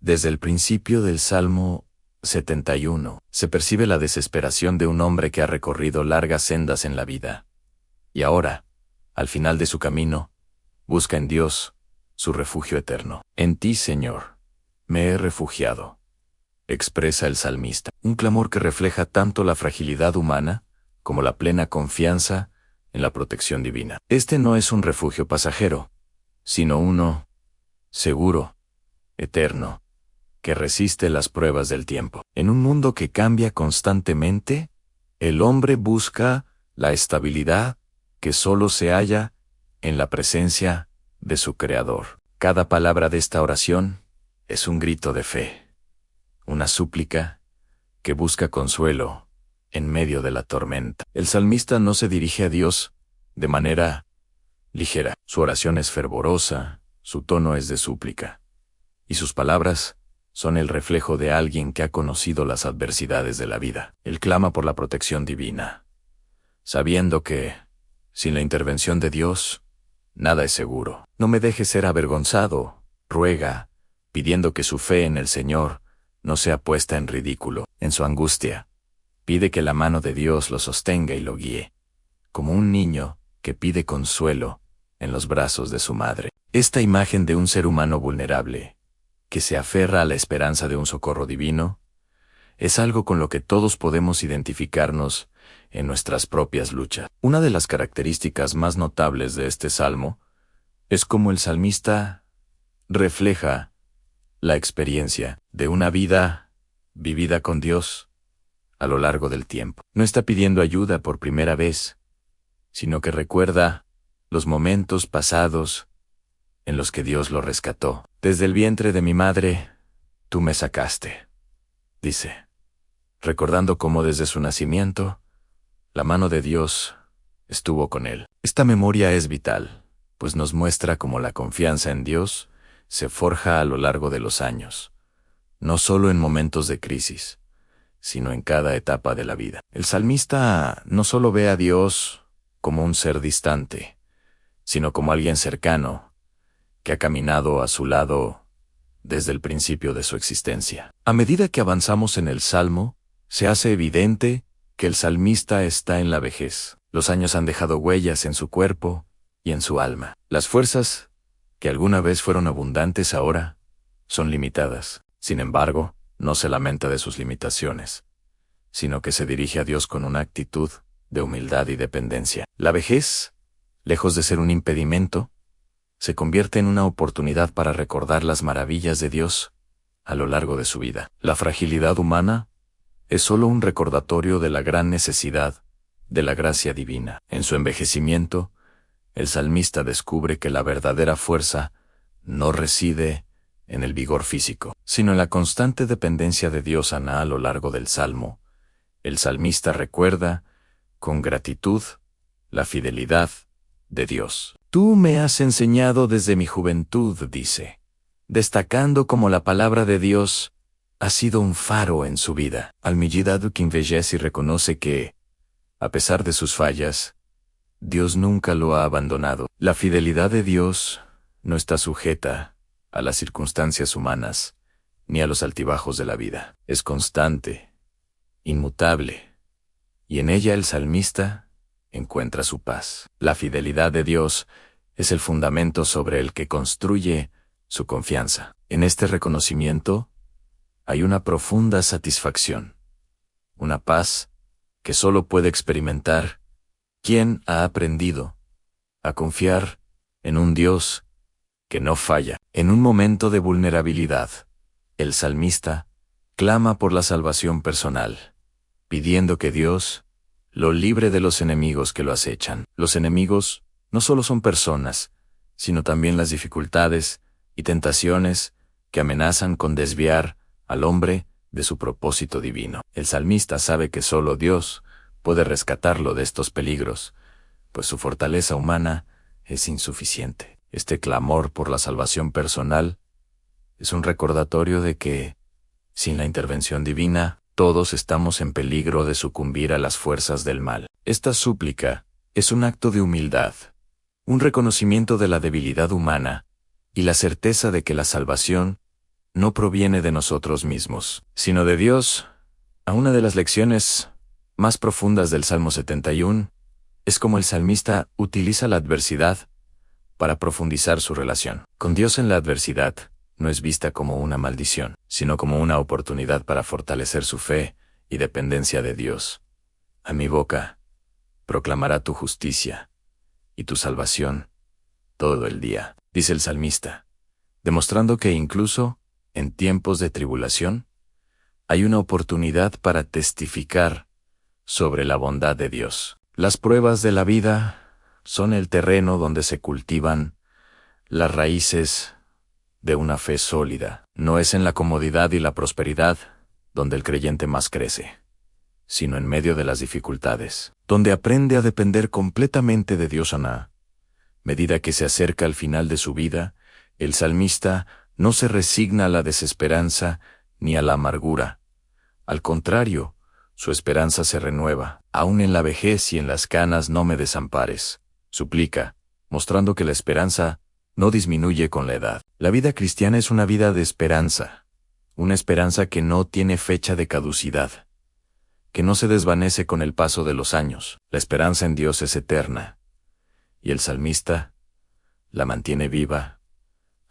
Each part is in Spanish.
Desde el principio del Salmo 71, se percibe la desesperación de un hombre que ha recorrido largas sendas en la vida. Y ahora, al final de su camino, busca en Dios su refugio eterno. En ti, Señor, me he refugiado, expresa el salmista. Un clamor que refleja tanto la fragilidad humana como la plena confianza en la protección divina. Este no es un refugio pasajero, sino uno seguro, eterno, que resiste las pruebas del tiempo. En un mundo que cambia constantemente, el hombre busca la estabilidad que solo se halla en la presencia de su Creador. Cada palabra de esta oración es un grito de fe, una súplica que busca consuelo en medio de la tormenta. El salmista no se dirige a Dios de manera ligera. Su oración es fervorosa, su tono es de súplica, y sus palabras son el reflejo de alguien que ha conocido las adversidades de la vida. Él clama por la protección divina, sabiendo que, sin la intervención de Dios, nada es seguro. No me deje ser avergonzado, ruega, pidiendo que su fe en el Señor no sea puesta en ridículo. En su angustia, pide que la mano de Dios lo sostenga y lo guíe, como un niño que pide consuelo en los brazos de su madre. Esta imagen de un ser humano vulnerable, que se aferra a la esperanza de un socorro divino, es algo con lo que todos podemos identificarnos en nuestras propias luchas. Una de las características más notables de este salmo es cómo el salmista refleja la experiencia de una vida vivida con Dios a lo largo del tiempo. No está pidiendo ayuda por primera vez, sino que recuerda los momentos pasados en los que Dios lo rescató. Desde el vientre de mi madre, tú me sacaste, dice, recordando cómo desde su nacimiento, la mano de Dios estuvo con él. Esta memoria es vital, pues nos muestra cómo la confianza en Dios se forja a lo largo de los años, no solo en momentos de crisis, sino en cada etapa de la vida. El salmista no solo ve a Dios como un ser distante, sino como alguien cercano, que ha caminado a su lado desde el principio de su existencia. A medida que avanzamos en el Salmo, se hace evidente que el salmista está en la vejez. Los años han dejado huellas en su cuerpo y en su alma. Las fuerzas, que alguna vez fueron abundantes ahora, son limitadas. Sin embargo, no se lamenta de sus limitaciones, sino que se dirige a Dios con una actitud de humildad y dependencia. La vejez, lejos de ser un impedimento, se convierte en una oportunidad para recordar las maravillas de Dios a lo largo de su vida. La fragilidad humana es solo un recordatorio de la gran necesidad de la gracia divina. En su envejecimiento, el salmista descubre que la verdadera fuerza no reside en el vigor físico, sino en la constante dependencia de Dios. A lo largo del Salmo, el salmista recuerda con gratitud la fidelidad de Dios. Tú me has enseñado desde mi juventud, dice, destacando como la palabra de Dios ha sido un faro en su vida. Al medida que envejece y reconoce que, a pesar de sus fallas, Dios nunca lo ha abandonado. La fidelidad de Dios no está sujeta a las circunstancias humanas ni a los altibajos de la vida. Es constante, inmutable, y en ella el salmista encuentra su paz. La fidelidad de Dios es el fundamento sobre el que construye su confianza. En este reconocimiento hay una profunda satisfacción, una paz que solo puede experimentar quien ha aprendido a confiar en un Dios que no falla. En un momento de vulnerabilidad, el salmista clama por la salvación personal, pidiendo que Dios lo libre de los enemigos que lo acechan. Los enemigos no solo son personas, sino también las dificultades y tentaciones que amenazan con desviar al hombre de su propósito divino. El salmista sabe que solo Dios puede rescatarlo de estos peligros, pues su fortaleza humana es insuficiente. Este clamor por la salvación personal es un recordatorio de que, sin la intervención divina, todos estamos en peligro de sucumbir a las fuerzas del mal. Esta súplica es un acto de humildad, un reconocimiento de la debilidad humana y la certeza de que la salvación no proviene de nosotros mismos, sino de Dios. A una de las lecciones más profundas del Salmo 71 es cómo el salmista utiliza la adversidad para profundizar su relación con Dios. En la adversidad no es vista como una maldición, sino como una oportunidad para fortalecer su fe y dependencia de Dios. A mi boca proclamará tu justicia y tu salvación todo el día, dice el salmista, demostrando que incluso en tiempos de tribulación hay una oportunidad para testificar sobre la bondad de Dios. Las pruebas de la vida son el terreno donde se cultivan las raíces de una fe sólida. No es en la comodidad y la prosperidad donde el creyente más crece, sino en medio de las dificultades, donde aprende a depender completamente de Dios. A medida que se acerca al final de su vida, el salmista no se resigna a la desesperanza ni a la amargura. Al contrario, su esperanza se renueva. Aún en la vejez y en las canas no me desampares, suplica, mostrando que la esperanza no disminuye con la edad. La vida cristiana es una vida de esperanza, una esperanza que no tiene fecha de caducidad, que no se desvanece con el paso de los años. La esperanza en Dios es eterna, y el salmista la mantiene viva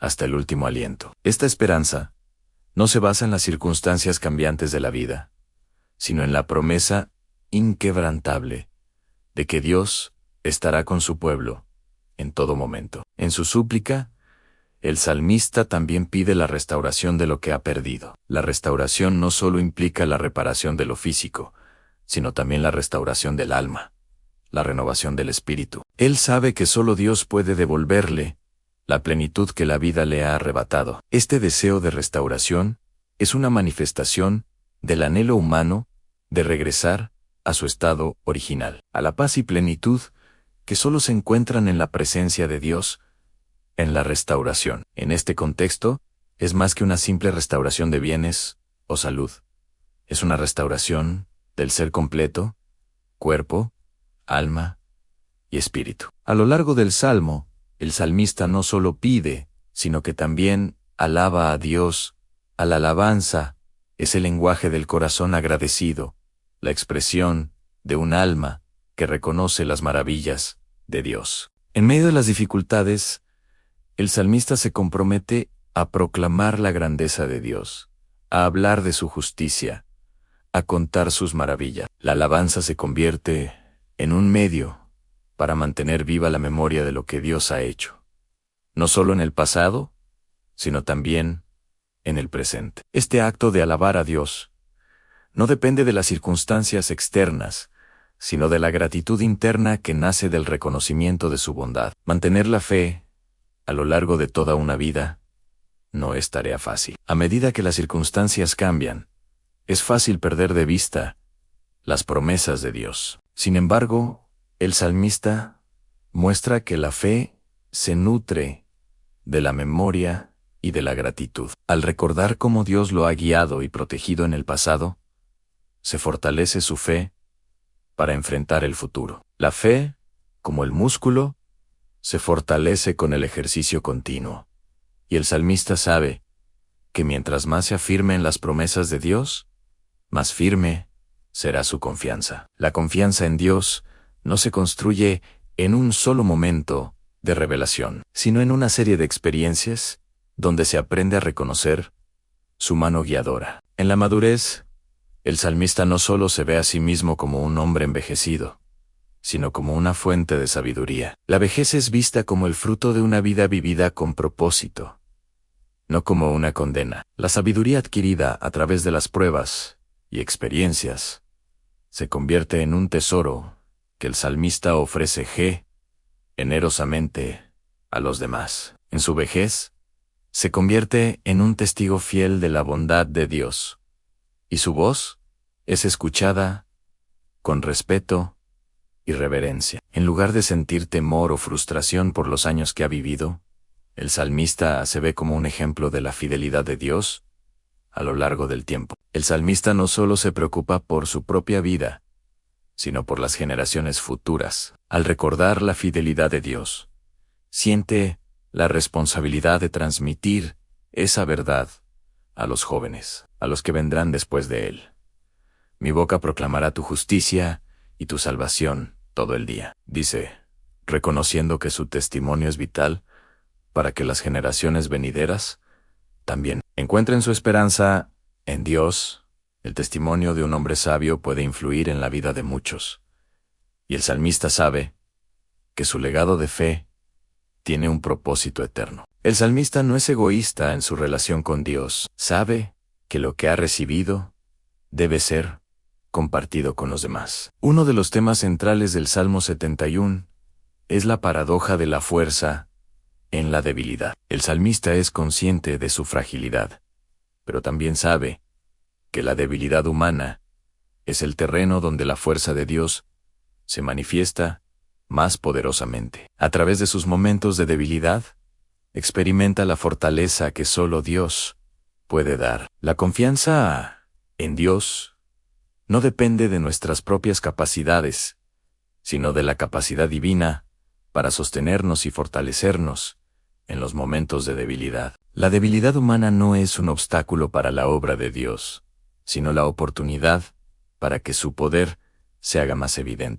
hasta el último aliento. Esta esperanza no se basa en las circunstancias cambiantes de la vida, sino en la promesa inquebrantable de que Dios estará con su pueblo en todo momento. En su súplica, el salmista también pide la restauración de lo que ha perdido. La restauración no solo implica la reparación de lo físico, sino también la restauración del alma, la renovación del espíritu. Él sabe que solo Dios puede devolverle la plenitud que la vida le ha arrebatado. Este deseo de restauración es una manifestación del anhelo humano de regresar a su estado original, a la paz y plenitud que solo se encuentran en la presencia de Dios, en la restauración. En este contexto, es más que una simple restauración de bienes o salud. Es una restauración del ser completo, cuerpo, alma y espíritu. A lo largo del Salmo, el salmista no solo pide, sino que también alaba a Dios. A la alabanza es el lenguaje del corazón agradecido, la expresión de un alma que reconoce las maravillas de Dios. En medio de las dificultades, el salmista se compromete a proclamar la grandeza de Dios, a hablar de su justicia, a contar sus maravillas. La alabanza se convierte en un medio para mantener viva la memoria de lo que Dios ha hecho, no solo en el pasado, sino también en el presente. Este acto de alabar a Dios no depende de las circunstancias externas, sino de la gratitud interna que nace del reconocimiento de su bondad. Mantener la fe a lo largo de toda una vida no es tarea fácil. A medida que las circunstancias cambian, es fácil perder de vista las promesas de Dios. Sin embargo, el salmista muestra que la fe se nutre de la memoria y de la gratitud. Al recordar cómo Dios lo ha guiado y protegido en el pasado, se fortalece su fe para enfrentar el futuro. La fe, como el músculo, se fortalece con el ejercicio continuo. Y el salmista sabe que mientras más se afirme en las promesas de Dios, más firme será su confianza. La confianza en Dios no se construye en un solo momento de revelación, sino en una serie de experiencias donde se aprende a reconocer su mano guiadora. En la madurez, el salmista no solo se ve a sí mismo como un hombre envejecido, sino como una fuente de sabiduría. La vejez es vista como el fruto de una vida vivida con propósito, no como una condena. La sabiduría adquirida a través de las pruebas y experiencias se convierte en un tesoro que el salmista ofrece generosamente a los demás. En su vejez, se convierte en un testigo fiel de la bondad de Dios, y su voz es escuchada con respeto y reverencia. En lugar de sentir temor o frustración por los años que ha vivido, el salmista se ve como un ejemplo de la fidelidad de Dios a lo largo del tiempo. El salmista no solo se preocupa por su propia vida, sino por las generaciones futuras. Al recordar la fidelidad de Dios, siente la responsabilidad de transmitir esa verdad a los jóvenes, a los que vendrán después de él. Mi boca proclamará tu justicia y tu salvación todo el día, dice, reconociendo que su testimonio es vital para que las generaciones venideras también encuentren su esperanza en Dios. El testimonio de un hombre sabio puede influir en la vida de muchos. Y el salmista sabe que su legado de fe tiene un propósito eterno. El salmista no es egoísta en su relación con Dios. Sabe que lo que ha recibido debe ser compartido con los demás. Uno de los temas centrales del Salmo 71 es la paradoja de la fuerza en la debilidad. El salmista es consciente de su fragilidad, pero también sabe que la debilidad humana es el terreno donde la fuerza de Dios se manifiesta más poderosamente. A través de sus momentos de debilidad, experimenta la fortaleza que solo Dios puede dar. La confianza en Dios no depende de nuestras propias capacidades, sino de la capacidad divina para sostenernos y fortalecernos en los momentos de debilidad. La debilidad humana no es un obstáculo para la obra de Dios, sino la oportunidad para que su poder se haga más evidente.